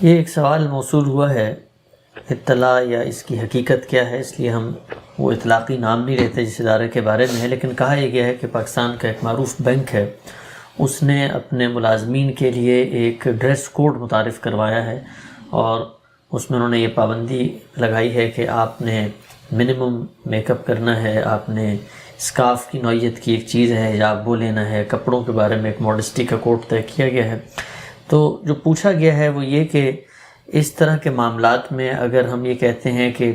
یہ ایک سوال موصول ہوا ہے، اطلاع یا اس کی حقیقت کیا ہے، اس لیے ہم وہ اطلاقی نام نہیں لیتے جس ادارے کے بارے میں ہے، لیکن کہا یہ گیا ہے کہ پاکستان کا ایک معروف بینک ہے، اس نے اپنے ملازمین کے لیے ایک ڈریس کوڈ متعارف کروایا ہے، اور اس میں انہوں نے یہ پابندی لگائی ہے کہ آپ نے منیمم میک اپ کرنا ہے، آپ نے اسکارف کی نوعیت کی ایک چیز ہے حجاب وہ لینا ہے، کپڑوں کے بارے میں ایک ماڈسٹی کا کوڈ طے کیا گیا ہے۔ تو جو پوچھا گیا ہے وہ یہ کہ اس طرح کے معاملات میں اگر ہم یہ کہتے ہیں کہ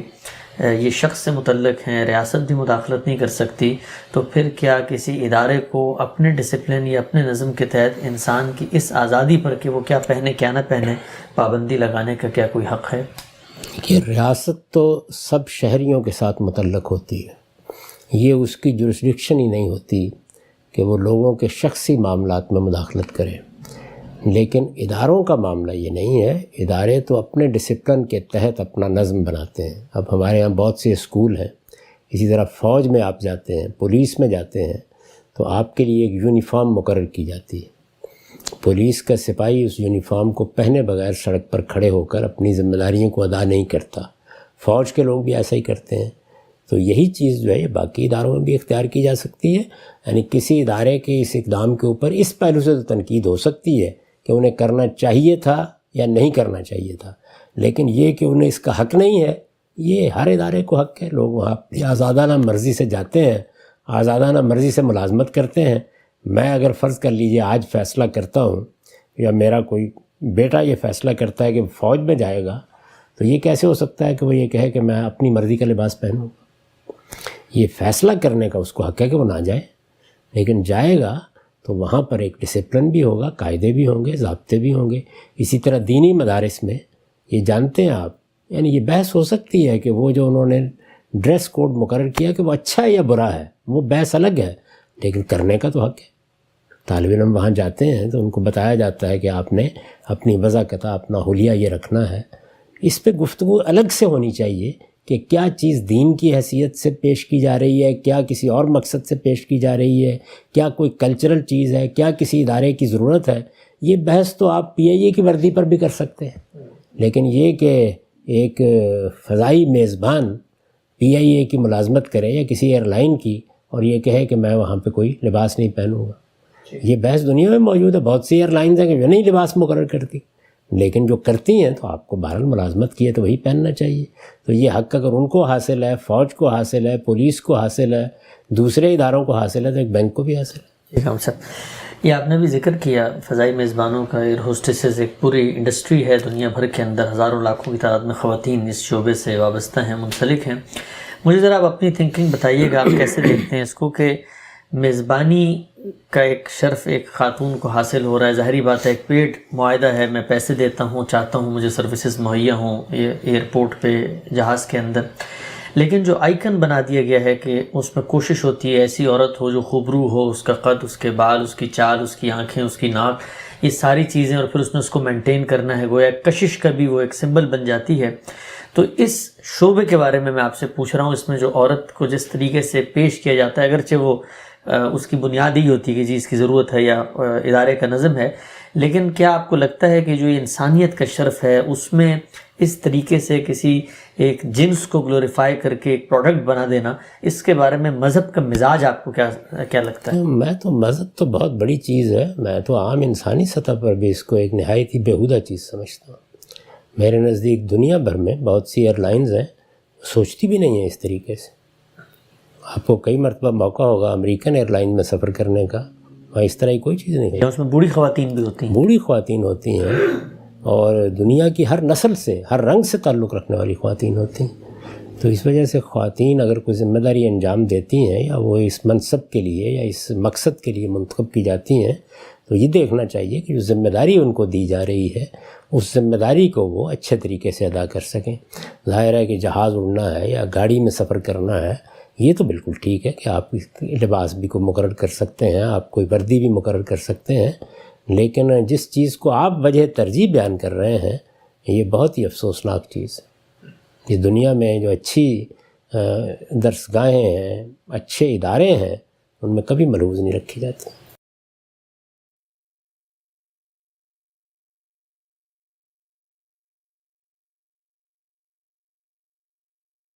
یہ شخص سے متعلق ہیں، ریاست بھی مداخلت نہیں کر سکتی، تو پھر کیا کسی ادارے کو اپنے ڈسپلن یا اپنے نظم کے تحت انسان کی اس آزادی پر کہ وہ کیا پہنے کیا نہ پہنے پابندی لگانے کا کیا کوئی حق ہے؟ کہ ریاست تو سب شہریوں کے ساتھ متعلق ہوتی ہے، یہ اس کی جورسڈکشن ہی نہیں ہوتی کہ وہ لوگوں کے شخصی معاملات میں مداخلت کرے، لیکن اداروں کا معاملہ یہ نہیں ہے۔ ادارے تو اپنے ڈسپلن کے تحت اپنا نظم بناتے ہیں۔ اب ہمارے ہاں بہت سے اسکول ہیں، اسی طرح فوج میں آپ جاتے ہیں، پولیس میں جاتے ہیں، تو آپ کے لیے ایک یونیفارم مقرر کی جاتی ہے۔ پولیس کا سپاہی اس یونیفارم کو پہنے بغیر سڑک پر کھڑے ہو کر اپنی ذمہ داریوں کو ادا نہیں کرتا۔ فوج کے لوگ بھی ایسا ہی کرتے ہیں۔ تو یہی چیز جو ہے یہ باقی اداروں میں بھی اختیار کی جا سکتی ہے، یعنی کسی ادارے کے اس اقدام کے اوپر اس پہلو سے تو تنقید ہو سکتی ہے کہ انہیں کرنا چاہیے تھا یا نہیں کرنا چاہیے تھا، لیکن یہ کہ انہیں اس کا حق نہیں ہے، یہ ہر ادارے کو حق ہے۔ لوگ وہاں اپنی آزادانہ مرضی سے جاتے ہیں، آزادانہ مرضی سے ملازمت کرتے ہیں۔ میں اگر فرض کر لیجئے آج فیصلہ کرتا ہوں یا میرا کوئی بیٹا یہ فیصلہ کرتا ہے کہ فوج میں جائے گا، تو یہ کیسے ہو سکتا ہے کہ وہ یہ کہے کہ میں اپنی مرضی کا لباس پہنوں؟ یہ فیصلہ کرنے کا اس کو حق ہے کہ وہ نہ جائے، لیکن جائے گا تو وہاں پر ایک ڈسپلن بھی ہوگا، قاعدے بھی ہوں گے، ضابطے بھی ہوں گے۔ اسی طرح دینی مدارس میں یہ جانتے ہیں آپ، یعنی یہ بحث ہو سکتی ہے کہ وہ جو انہوں نے ڈریس کوڈ مقرر کیا کہ وہ اچھا ہے یا برا ہے، وہ بحث الگ ہے، لیکن کرنے کا تو حق ہے۔ طالب علم وہاں جاتے ہیں تو ان کو بتایا جاتا ہے کہ آپ نے اپنی وضاقت، اپنا حلیہ یہ رکھنا ہے۔ اس پہ گفتگو الگ سے ہونی چاہیے کہ کیا چیز دین کی حیثیت سے پیش کی جا رہی ہے، کیا کسی اور مقصد سے پیش کی جا رہی ہے، کیا کوئی کلچرل چیز ہے، کیا کسی ادارے کی ضرورت ہے۔ یہ بحث تو آپ پی آئی اے کی وردی پر بھی کر سکتے ہیں، لیکن یہ کہ ایک فضائی میزبان پی آئی اے کی ملازمت کرے یا کسی ایئر لائن کی اور یہ کہے کہ میں وہاں پہ کوئی لباس نہیں پہنوں گا، یہ بحث دنیا میں موجود ہے۔ بہت سی ایئر لائنز ہیں کہ جو نہیں لباس مقرر کرتی، لیکن جو کرتی ہیں تو آپ کو بہرحال ملازمت کی ہے تو وہی پہننا چاہیے۔ تو یہ حق اگر ان کو حاصل ہے، فوج کو حاصل ہے، پولیس کو حاصل ہے، دوسرے اداروں کو حاصل ہے، تو ایک بینک کو بھی حاصل ہے۔ ٹھیک ہے صاحب، یہ آپ نے بھی ذکر کیا فضائی میزبانوں کا، ایئر ہوسٹسز ایک پوری انڈسٹری ہے دنیا بھر کے اندر، ہزاروں لاکھوں کی تعداد میں خواتین اس شعبے سے وابستہ ہیں، منسلک ہیں۔ مجھے ذرا آپ اپنی تھنکنگ بتائیے گا، آپ کیسے دیکھتے ہیں اس کو کہ میزبانی کا ایک شرف ایک خاتون کو حاصل ہو رہا ہے؟ ظاہری بات ہے، ایک پیڈ معاہدہ ہے، میں پیسے دیتا ہوں، چاہتا ہوں مجھے سروسز مہیا ہوں ایئرپورٹ پہ، جہاز کے اندر، لیکن جو آئیکن بنا دیا گیا ہے کہ اس میں کوشش ہوتی ہے ایسی عورت ہو جو خوبرو ہو، اس کا قد، اس کے بال، اس کی چال، اس کی آنکھیں، اس کی ناک، یہ ساری چیزیں، اور پھر اس نے اس کو مینٹین کرنا ہے، گویا کشش کا بھی وہ ایک سمبل بن جاتی ہے۔ تو اس شعبے کے بارے میں آپ سے پوچھ رہا ہوں، اس میں جو عورت کو جس طریقے سے پیش کیا جاتا ہے، اگرچہ وہ اس کی بنیاد ہی ہوتی ہے کہ جی اس کی ضرورت ہے یا ادارے کا نظم ہے، لیکن کیا آپ کو لگتا ہے کہ جو یہ انسانیت کا شرف ہے اس میں اس طریقے سے کسی ایک جنس کو گلوریفائی کر کے ایک پروڈکٹ بنا دینا، اس کے بارے میں مذہب کا مزاج آپ کو کیا لگتا ہے؟ میں تو مذہب تو بہت بڑی چیز ہے، میں تو عام انسانی سطح پر بھی اس کو ایک نہایت ہی بیہودہ چیز سمجھتا ہوں۔ میرے نزدیک دنیا بھر میں بہت سی ایئر لائنز ہیں سوچتی بھی نہیں ہیں اس طریقے سے۔ آپ کو کئی مرتبہ موقع ہوگا امریکن ایئر لائن میں سفر کرنے کا، وہاں اس طرح کی کوئی چیز نہیں ہے۔ اس میں بوڑھی خواتین بھی ہوتی ہیں، بوڑھی خواتین ہوتی ہیں، اور دنیا کی ہر نسل سے، ہر رنگ سے تعلق رکھنے والی خواتین ہوتی ہیں۔ تو اس وجہ سے خواتین اگر کوئی ذمہ داری انجام دیتی ہیں یا وہ اس منصب کے لیے یا اس مقصد کے لیے منتخب کی جاتی ہیں، تو یہ دیکھنا چاہیے کہ جو ذمہ داری ان کو دی جا رہی ہے اس ذمہ داری کو وہ اچھے طریقے سے ادا کر سکیں۔ ظاہر ہے کہ جہاز اڑنا ہے یا گاڑی میں سفر کرنا ہے، یہ تو بالکل ٹھیک ہے کہ آپ لباس بھی کو مقرر کر سکتے ہیں، آپ کوئی وردی بھی مقرر کر سکتے ہیں، لیکن جس چیز کو آپ وجہ ترجیح بیان کر رہے ہیں یہ بہت ہی افسوسناک چیز ہے۔ یہ دنیا میں جو اچھی درسگاہیں ہیں، اچھے ادارے ہیں، ان میں کبھی ملحوظ نہیں رکھی جاتی۔